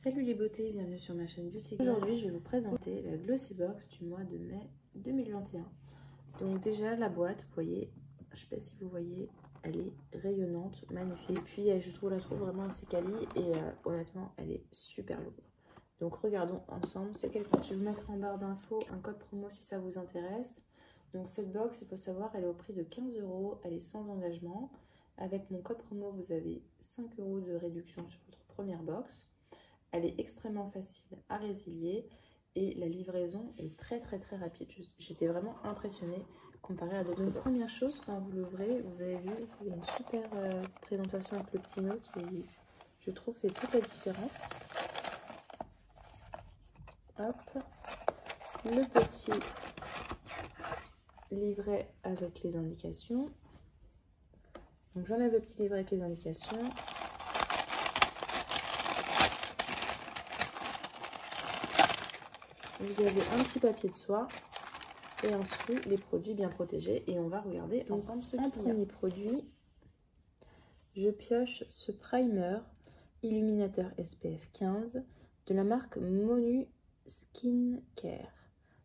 Salut les beautés, bienvenue sur ma chaîne Beauty. Aujourd'hui, je vais vous présenter la Glossy Box du mois de mai 2021. Donc déjà, la boîte, vous voyez, je sais pas si vous voyez, elle est rayonnante, magnifique. Et puis, je trouve vraiment assez quali et honnêtement, elle est super lourde. Donc regardons ensemble. Je vais vous mettre en barre d'infos un code promo si ça vous intéresse. Donc cette box, il faut savoir, elle est au prix de 15 €, elle est sans engagement. Avec mon code promo, vous avez 5 € de réduction sur votre première box. Elle est extrêmement facile à résilier et la livraison est très rapide. J'étais vraiment impressionnée comparée à d'autres. Première chose, quand vous l'ouvrez, vous avez vu, il y a une super présentation avec le petit mot qui, je trouve, fait toute la différence. Hop, le petit livret avec les indications. Donc j'enlève le petit livret avec les indications. Vous avez un petit papier de soie et ensuite les produits bien protégés et on va regarder ensemble ce qu'il y a. En premier produit, je pioche ce primer illuminateur SPF 15 de la marque Monu Skincare.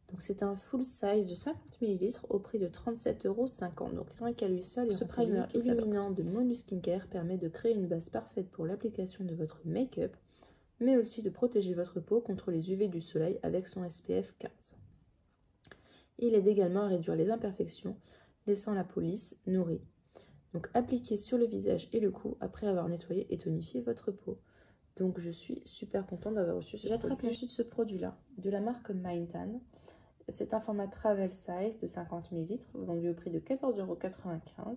Donc c'est un full size de 50 ml au prix de 37,50 €. Donc rien qu'à lui seul, ce primer illuminant de Monu Skincare permet de créer une base parfaite pour l'application de votre make-up, mais aussi de protéger votre peau contre les UV du soleil avec son SPF 15. Il aide également à réduire les imperfections, laissant la peau lisse, nourrie. Donc appliquez sur le visage et le cou après avoir nettoyé et tonifié votre peau. Donc je suis super contente d'avoir reçu ce produit. J'attrape ensuite ce produit-là, de la marque Mindtan. C'est un format travel size de 50 ml, vendu au prix de 14,95 €.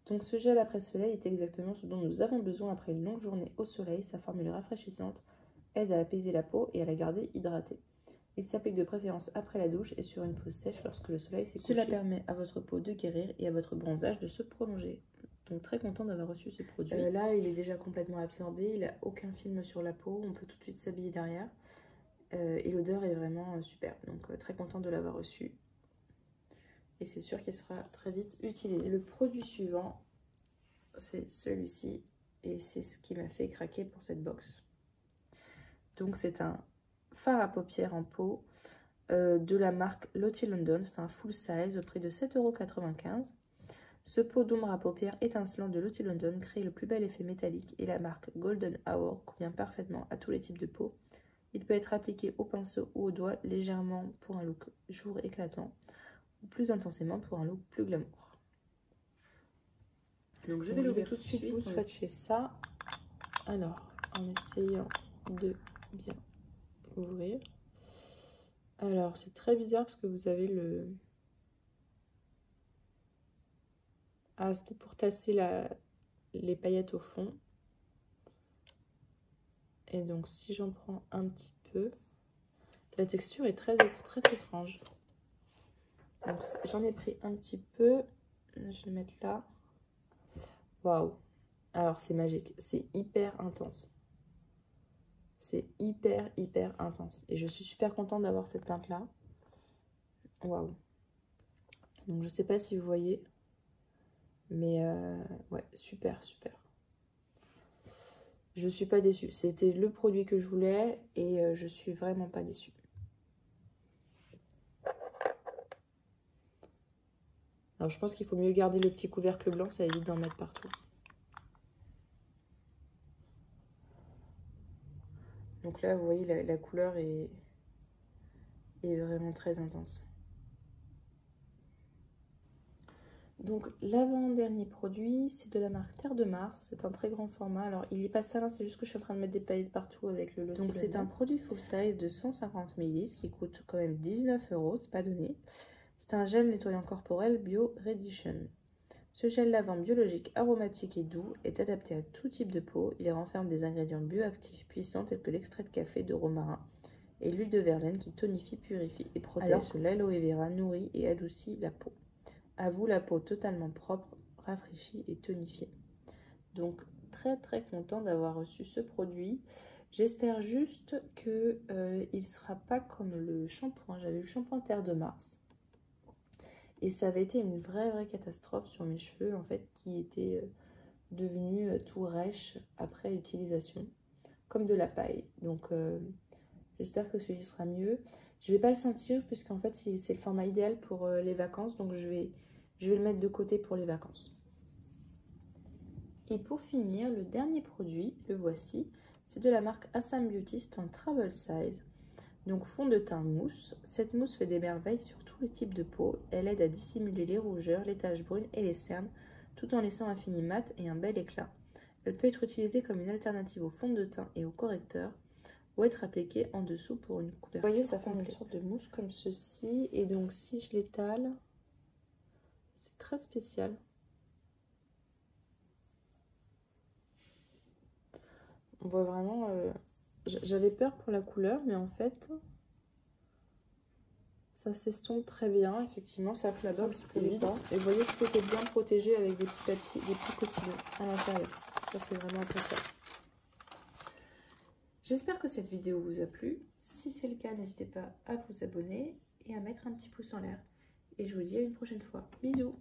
Donc ce gel après soleil est exactement ce dont nous avons besoin après une longue journée au soleil. Sa formule rafraîchissante aide à apaiser la peau et à la garder hydratée. Il s'applique de préférence après la douche et sur une peau sèche lorsque le soleil s'est couché. Cela permet à votre peau de guérir et à votre bronzage de se prolonger. Donc très content d'avoir reçu ce produit. Là, il est déjà complètement absorbé, il n'a aucun film sur la peau, on peut tout de suite s'habiller derrière. Et l'odeur est vraiment super, donc très content de l'avoir reçu. Et c'est sûr qu'il sera très vite utilisé. Le produit suivant, c'est celui-ci. Et c'est ce qui m'a fait craquer pour cette box. Donc c'est un fard à paupières en peau de la marque Lottie London. C'est un full size au prix de 7,95 €. Ce pot d'ombre à paupières étincelant de Lottie London crée le plus bel effet métallique et la marque Golden Hour convient parfaitement à tous les types de peau. Il peut être appliqué au pinceau ou au doigt légèrement pour un look jour éclatant ou plus intensément pour un look plus glamour. Donc je vais l'ouvrir tout de suite, vous swatcher ça. Alors, en essayant de bien ouvrir. Alors, c'est très bizarre parce que vous avez le... Ah, c'était pour tasser les paillettes au fond. Et donc, si j'en prends un petit peu, la texture est très étrange. Donc, j'en ai pris un petit peu. Je vais le mettre là. Waouh! Alors, c'est magique. C'est hyper intense. C'est hyper intense. Et je suis super contente d'avoir cette teinte-là. Waouh! Donc, je sais pas si vous voyez. Mais ouais, super. Je suis pas déçue. C'était le produit que je voulais et je suis vraiment pas déçue. Alors, je pense qu'il faut mieux garder le petit couvercle blanc. Ça évite d'en mettre partout. Donc là, vous voyez, la couleur est vraiment très intense. Donc l'avant-dernier produit, c'est de la marque Terre de Mars. C'est un très grand format. Alors il est pas sale, c'est juste que je suis en train de mettre des paillettes partout avec le Lottie. Donc c'est un produit full size de 150 ml qui coûte quand même 19 €, c'est pas donné. C'est un gel nettoyant corporel Bio Radition. Ce gel lavant biologique, aromatique et doux est adapté à tout type de peau. Il renferme des ingrédients bioactifs puissants tels que l'extrait de café, de romarin et l'huile de verlaine qui tonifie, purifie et protège. Alors que l'aloe vera nourrit et adoucit la peau. À vous la peau totalement propre, rafraîchie et tonifiée. Donc très content d'avoir reçu ce produit. J'espère juste que il sera pas comme le shampoing. J'avais eu le shampoing Terre de Mars. Et ça avait été une vraie catastrophe sur mes cheveux, en fait, qui étaient devenus tout rêches après utilisation. comme de la paille. Donc j'espère que celui-ci sera mieux. Je ne vais pas le sentir puisqu'en fait c'est le format idéal pour les vacances. Donc je vais le mettre de côté pour les vacances. Et pour finir, le dernier produit, le voici. C'est de la marque Assam Beauty, c'est en travel size. Donc fond de teint mousse. Cette mousse fait des merveilles sur tous les types de peau. Elle aide à dissimuler les rougeurs, les taches brunes et les cernes, tout en laissant un fini mat et un bel éclat. Elle peut être utilisée comme une alternative au fond de teint et au correcteur, ou être appliquée en dessous pour une couverture. Vous voyez, ça forme une sorte de mousse comme ceci. Et donc si je l'étale, c'est très spécial. On voit vraiment... J'avais peur pour la couleur, mais en fait, ça s'estompe très bien. Effectivement, ça flabeur pour les pas. Et vous voyez, tout est bien protégé avec des petits papiers, des petits cotillons à l'intérieur. Ça, c'est vraiment appréciable. J'espère que cette vidéo vous a plu. Si c'est le cas, n'hésitez pas à vous abonner et à mettre un petit pouce en l'air. Et je vous dis à une prochaine fois. Bisous!